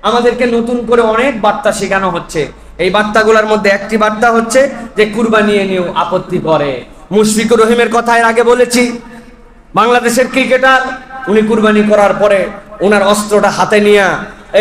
আমাদেরকে নতুন করে অনেক বার্তা শেখানো হচ্ছে। এই বার্তাগুলোর মধ্যে একটি বার্তা হচ্ছে যে কুরবানি নিয়েও আপত্তি করে। মুশফিকুর রহিমের কথা এর আগে বলেছি, বাংলাদেশের ক্রিকেটার, উনি কুরবানি করার পরে ওনার অস্ত্রটা হাতে নিয়ে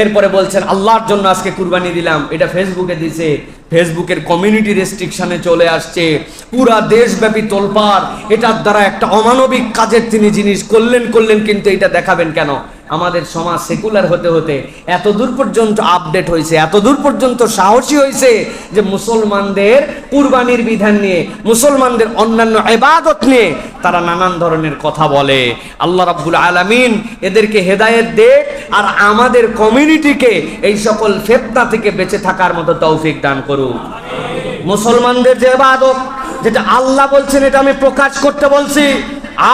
এরপরে বলছেন আল্লাহর জন্য আজকে কুরবানি দিলাম। এটা ফেসবুকে দিছে, ফেসবুকের কমিউনিটি রেস্ট্রিকশনে চলে আসছে, পুরা দেশব্যাপী তোলপাড়। এটার দ্বারা একটা অমানবিক কাজের তিনি জিনিস করলেন, কিন্তু এটা দেখাবেন কেন? আমাদের সমাজ সেকুলার হতে হতে এত দূর পর্যন্ত আপডেট হয়েছে, এত দূর পর্যন্ত সাহসী হয়েছে যে মুসলমানদের কুরবানির বিধান নিয়ে, মুসলমানদের অন্যান্য ইবাদত নিয়ে তারা নানান ধরনের কথা বলে। আল্লাহ রাব্বুল আলামিন এদেরকে হেদায়েত দেখ, আর আমাদের কমিউনিটিকে এই সকল ফিতনা থেকে বেঁচে থাকার মতো তৌফিক দান করুন। মুসলমানদের যে ইবাদত, যেটা আল্লাহ বলছেন এটা আমি প্রকাশ করতে বলছি,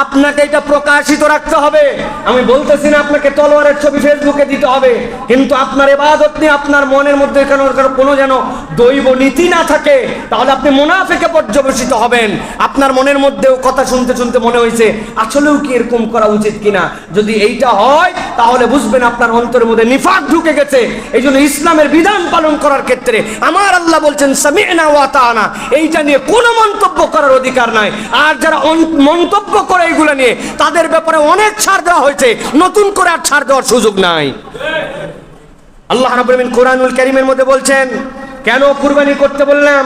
আপনাকে এটা প্রকাশিত রাখতে হবে। আমি বলতেছি না আপনাকে তলোয়ারের ছবি ফেসবুকে দিতে হবে, কিন্তু আপনার ইবাদত নিয়ে আপনার মনের মধ্যে কোনো যেন দৈব নীতি না থাকে, তাহলে আপনি মুনাফিকে পর্যবসিত হবেন। আপনার মনের মধ্যেও কথা শুনতে শুনতে মনে হয়েছে আসলেও কি এরকম করা উচিত কিনা, যদি এইটা হয় তাহলে বুঝবেন আপনার অন্তরের মধ্যে নিফাক ঢুকে গেছে। এই জন্য ইসলামের বিধান পালন করার ক্ষেত্রে আমার আল্লাহ বলছেন সামি'না ওয়া আতা'না, এইটা নিয়ে কোনো মন্তব্য করার অধিকার নাই। আর যারা মন্তব্য করে এইগুলো নিয়ে, তাদের ব্যাপারে অনেক ছাড় দেওয়া হয়েছে, নতুন করে আর ছাড় দেওয়ার সুযোগ নাই। আল্লাহ রাব্বুল আলামিন কোরআনুল কারীমের মধ্যে বলছেন, কেন কুরবানি করতে বললাম?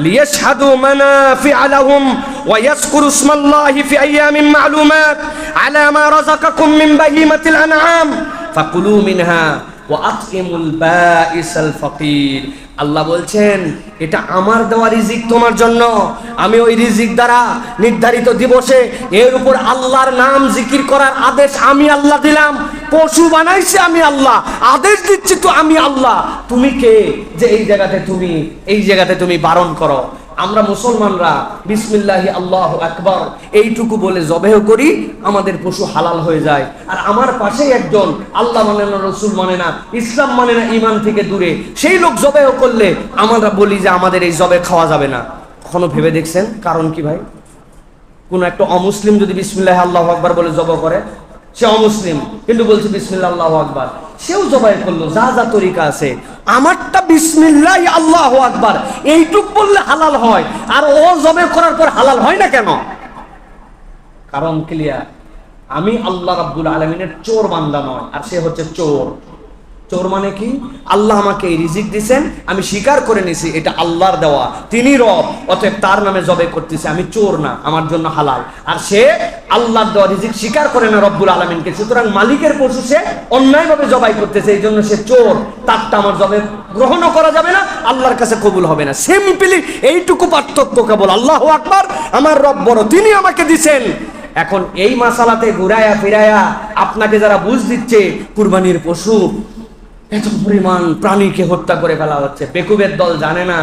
লিয়াশহাদু মানাফিআ লাহুম ওয়া ইয়াযকুরু ইসমাল্লাহি ফি আইয়ামিন মা'লুমাত আলা মা রাযাকাকুম মিন বাহিমাতিল আনআম ফাকুলু মিনহা ওয়া আত'ইমুল বাঈসাল ফাকির। আল্লাহ বলছেন এটা আমার দেওয়া রিজিক তোমার জন্য, আমি ওই রিজিক দ্বারা নির্ধারিত দিবসে এর উপর আল্লাহর নাম জিকির করার আদেশ আমি আল্লাহ দিলাম। পশু বানাইছে আমি আল্লাহ, আদেশ দিচ্ছি তো আমি আল্লাহ। তুমি কে যে এই জায়গাতে তুমি বারণ করো? আমরা মুসলমানরা বিসমিল্লাহি আল্লাহু আকবার এইটুকু বলে জবেহ করি, আমাদের পশু হালাল হয়ে যায়। আর আমার পাশেই একজন আল্লাহ মানে না, রসুল মানে না, ইসলাম মানে না, ঈমান থেকে দূরে, সেই লোক জবেহ করলে আমরা বলি যে আমাদের এই জবে খাওয়া যাবে না। কখনো ভেবে দেখছেন কারণ কি ভাই? কোন একটা অমুসলিম যদি বিসমিল্লাহি আল্লাহু আকবার বলে জবেহ করে, সে অমুসলিম কিন্তু বলছে বিসমিল্লাহি আল্লাহু আকবার, সেও জবাই করলো, যা যা তরিকা আছে। আমারটা বিসমিল্লাহি আল্লাহু আকবার এইটুক বললে হালাল হয়, আর ও জবাই করার পর হালাল হয় না কেন? কারণ ক্লিয়ার, আমি আল্লাহ রাব্বুল আলামিনের চোর বান্দা নয়, আর সে হচ্ছে চোর। চোর মানে কি? আল্লাহ আমাকে এই রিজিক দিয়েছেন, আমি স্বীকার করে নিছি এটা আল্লাহর দেওয়া, তিনি রব, অতএব তার নামে জবাই করতেছি, আমি চোর না, আমার জন্য হালাল। আর সে আল্লাহর দেওয়া রিজিক স্বীকার করে না রব্বুল আলামিনকে, সুতরাং মালিকের পশু সে অন্যায়ভাবে জবাই করতেছে, এই জন্য সে চোর। তারটা আমার জবাই গ্রহণও করা যাবে না, আল্লাহর কাছে কবুল হবে না। সিম্পলি এইটুকু পার্থক্য কেবল। আল্লাহু আকবার, আমার রব বড়, তিনি আমাকে দিছেন। এখন এই মাসালাতে ঘুরায়া ফিরায়া আপনাকে যারা বুঝ দিচ্ছে কুরবানির পশু এত পরিমাণ প্রাণীকে হত্যা করে ফেলা হচ্ছে, বেকুবের দল জানে না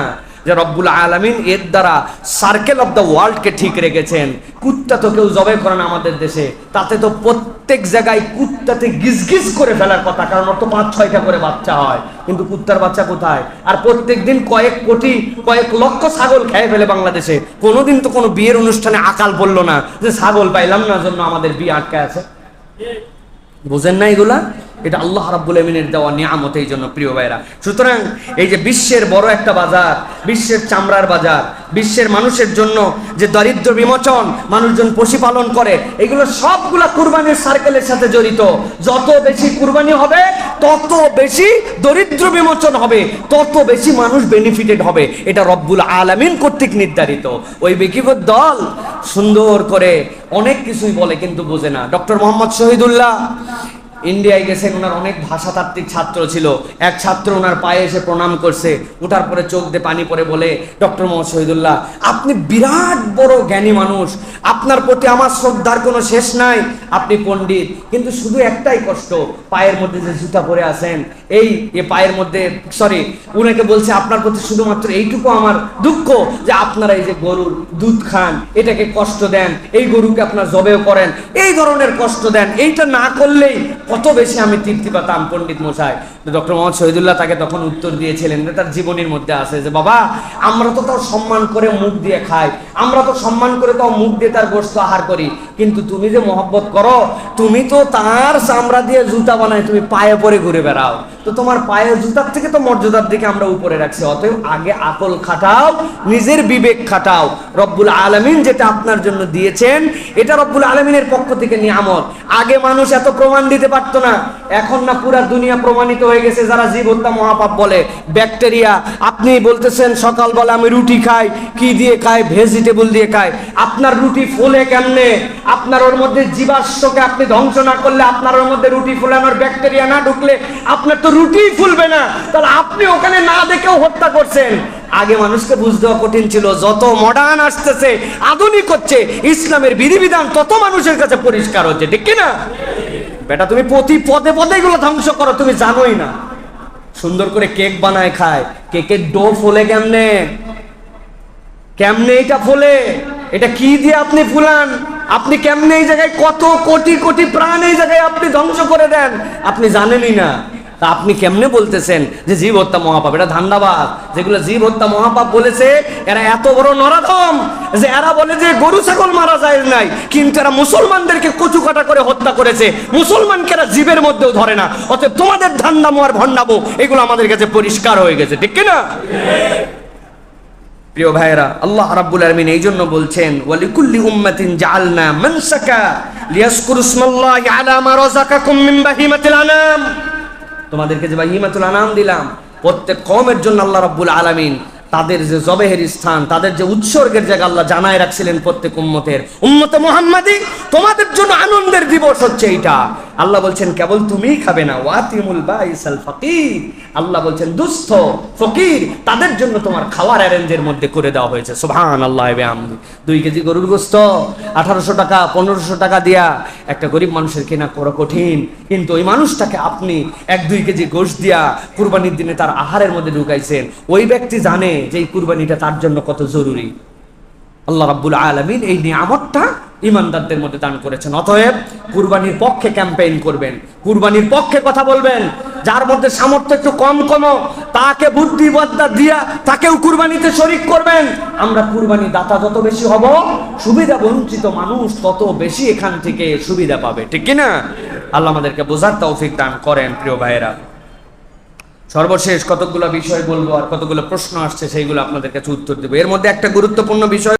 যে রব্বুল আলামিন এর দ্বারা সার্কেল অফ দ্য ওয়ার্ল্ডকে ঠিক রেখেছেন। কুত্তা তো কেউ জবাই করে না আমাদের দেশে, তাতে তো প্রত্যেক জায়গায় কুত্তাতে গিজগিজ করে ফেলার কথা, কারণ ওর তো 5-6টা করে বাচ্চা হয়, কিন্তু কুত্তার বাচ্চা কোথায়? আর প্রত্যেক দিন কয়েক কোটি কয়েক লক্ষ ছাগল খেয়ে ফেলে বাংলাদেশে। কোনোদিন তো কোনো বিয়ের অনুষ্ঠানে আকাল পড়লো না যে ছাগল পাইলাম না জন্য আমাদের বিয়ে আটকে আছে। বুঝেন না এগুলা? এটা আল্লাহ রাব্বুল আমিনের দেওয়া নিয়ামত। এই জন্য প্রিয় ভাইরা, সুতরাং এই যে বিশ্বের বড় একটা বাজার, বিশ্বের চামড়ার বাজার, বিশ্বের মানুষের জন্য যে দারিদ্র বিমোচন মানুষজন পশুপালন করে, এগুলো সবগুলা কুরবানির সার্কেলের সাথে জড়িত। যত বেশি কুরবানি হবে তত বেশি দরিদ্র বিমোচন হবে, তত বেশি মানুষ বেনিফিটেড হবে। এটা রব্বুল আলামিন কর্তৃক নির্ধারিত। ওই বেকিবুর দল সুন্দর করে অনেক কিছুই বলে কিন্তু বোঝে না। ডক্টর মোহাম্মদ শহীদুল্লাহ ইন্ডিয়ায় গেছেন, ওনার অনেক ভাষাতাত্ত্বিক ছাত্র ছিল। এক ছাত্র ওনার পায়ে এসে প্রণাম করছে, ওঠার পরে চোখ দিয়ে পানি পড়ে বলে, ডক্টর মোহাম্মদ শহীদুল্লাহ আপনি বিরাট বড় জ্ঞানী মানুষ, আপনার প্রতি আমার শ্রদ্ধার কোনো শেষ নাই, আপনি পণ্ডিত, কিন্তু শুধু একটাই কষ্ট, পায়ের মধ্যে যে জুতা পরে আছেন, এই পায়ের মধ্যে উনাকে বলছে আপনার প্রতি শুধুমাত্র এইটুকু আমার দুঃখ যে আপনারা এই যে গরুর দুধ খান, এটাকে কষ্ট দেন, এই গরুকে আপনার জবেও করেন, এই ধরনের কষ্ট দেন, এইটা না করলেই কত বেশি আমি তৃপ্তি পেতাম পণ্ডিত মশাই। ডক্টর মোহাম্মদ শহীদুল্লাহ তাকে তখন উত্তর দিয়েছিলেন, তার জীবনীর মধ্যে আছে যে বাবা আমরা তো তাও সম্মান করে মুখ দিয়ে খাই, আমরা তো সম্মান করে তাও মুখ দিয়ে তার গোশত আহার করি, কিন্তু তুমি যে মহব্বত করো, তুমি তো তার চামড়া দিয়ে জুতা বানায় তুমি পায়ে পরে ঘুরে বেড়াও, তো তোমার পায়ের জুতার থেকে তো মর্যাদার দিকে আমরা উপরে রাখছি। অতএব আগে আকল খাটাও, নিজের বিবেক খাটাও। রব্বুল আলামিন যেটা আপনার জন্য দিয়েছেন এটা রব্বুল আলামিনের পক্ষ থেকে নিয়ামত। আগে মানুষ এত প্রমাণ দিতে পারতো না, এখন না পুরা দুনিয়া প্রমাণিত হয়ে গেছে। যারা জীব হত্যা মহাপাপ বলে, ব্যাকটেরিয়া, আপনি বলতেছেন সকালবেলা আমি রুটি খাই, কি দিয়ে খাই? ভেজিটেবল দিয়ে খাই। আপনার রুটি ফুলে কেমনে? আপনার ওর মধ্যে জীবাশ্মকে আপনি ধ্বংস না করলে, আপনার ওর মধ্যে রুটি ফুলানোর ব্যাকটেরিয়া না ঢুকলে আপনার তো রুটি ফুলবে না। তাহলে আপনি ওখানে না দেখেও হত্যা করছেন। আগে মানুষকে বুঝতে দেওয়া কঠিন ছিল। যত মডার্ন আসতেছে, আধুনিক হচ্ছে, ইসলামের বিধিবিধান তত মানুষের কাছে পরিষ্কার হচ্ছে, ঠিক কিনা? বেটা তুমি প্রতি পদে পদে এগুলো ধ্বংস করো, তুমি জানোই না। সুন্দর করে কেক বানায় খায়, কেকের ডো ফোলে কেমনে? কেমনে এটা ফোলে? এটা কি দিয়ে আপনি ফুলান? আপনি কেমনে এই জায়গায় কত কোটি কোটি প্রাণ এই জায়গায় আপনি ধ্বংস করে দেন, আপনি জানেনই না। তা আপনি কেমনে বলতেছেন যে জীব হত্যা মহাপাপ? এটা ধান্দাবাদ। যেগুলো জীব হত্যা মহাপাপ বলেছে এরা এত বড় নরাধম যে এরা বলে যে গরু ছাগল মারা যায় নাই, কিন্তু এরা মুসলমানদেরকে কচু কাটা করে হত্যা করেছে। মুসলমানকে এরা জীবের মধ্যেও ধরে না। অতএব তোমাদের ধান্দামো আর ভণ্ডামো এগুলো আমাদের কাছে পরিষ্কার হয়ে গেছে, ঠিক কিনা? প্রিয় ভাইরা, আল্লাহ রাব্বুল আলামিন এই জন্য বলছেন ওয়ালিকুল্লি উম্মাতিন জাআলনা মানসাকা লিয়াজকুরু ইসমাল্লাহি আলা মা রাযাকাকুম মিন বাহিমাতিল আনাম। তোমাদেরকে যে বাহিমাতুল আনাম দিলাম, প্রত্যেক কওমের জন্য আল্লাহ রাব্বুল আলামিন তাদের যে জবেহের স্থান, তাদের যে উৎসর্গের জায়গা আল্লাহ জানায় রাখছিলেন প্রত্যেক উম্মতের। উম্মতে মুহাম্মাদি তোমাদের জন্য আনন্দের দিবস হচ্ছে এইটা। আল্লাহ বলছেন কেবল তুমিই খাবে না, ওয়াতিমুল বাইসাল ফাকির। আল্লাহ বলছেন দুস্থ ফকির তাদের জন্য তোমার খাওয়ার অ্যারেঞ্জের মধ্যে করে দেওয়া হয়েছে। সুবহানাল্লাহ ওয়া বিহামদিহি। 2 কেজি গরুর গোশত 1800 টাকা 1500 টাকা দিয়া একটা গরিব মানুষের কেনা করা কঠিন, কিন্তু ওই মানুষটাকে আপনি 1-2 কেজি গোশত দিয়া কুরবানির দিনে তার আহারের মধ্যে ঢুকাইছেন। ওই ব্যক্তি জানে যে এই কুরবানিটা তার জন্য কত জরুরি। আল্লাহ রাব্বুল আলামিন এই নিয়ামতটা ইমানদারদের মধ্যে দান করেছেন। অতএব কুরবানির পক্ষে ক্যাম্পেইন করবেন, কুরবানির পক্ষে কথা বলবেন। যার মধ্যে সামর্থ্য একটু কম তাকে বুদ্ধিবত্তা দিয়া তাকেও কুরবানিতে শরীক করবেন। আমরা কুরবানি দাতা যত বেশি হব, সুবিধা বঞ্চিত মানুষ তত বেশি এখান থেকে সুবিধা পাবে, ঠিক কিনা? আল্লাহ আমাদেরকে বোঝার তৌফিক দান করেন। প্রিয় ভাইয়েরা, সর্বশেষ কতগুলো বিষয় বলবো, আর কতগুলো প্রশ্ন আসছে সেইগুলো আপনাদের কাছে উত্তর দেবো। এর মধ্যে একটা গুরুত্বপূর্ণ বিষয়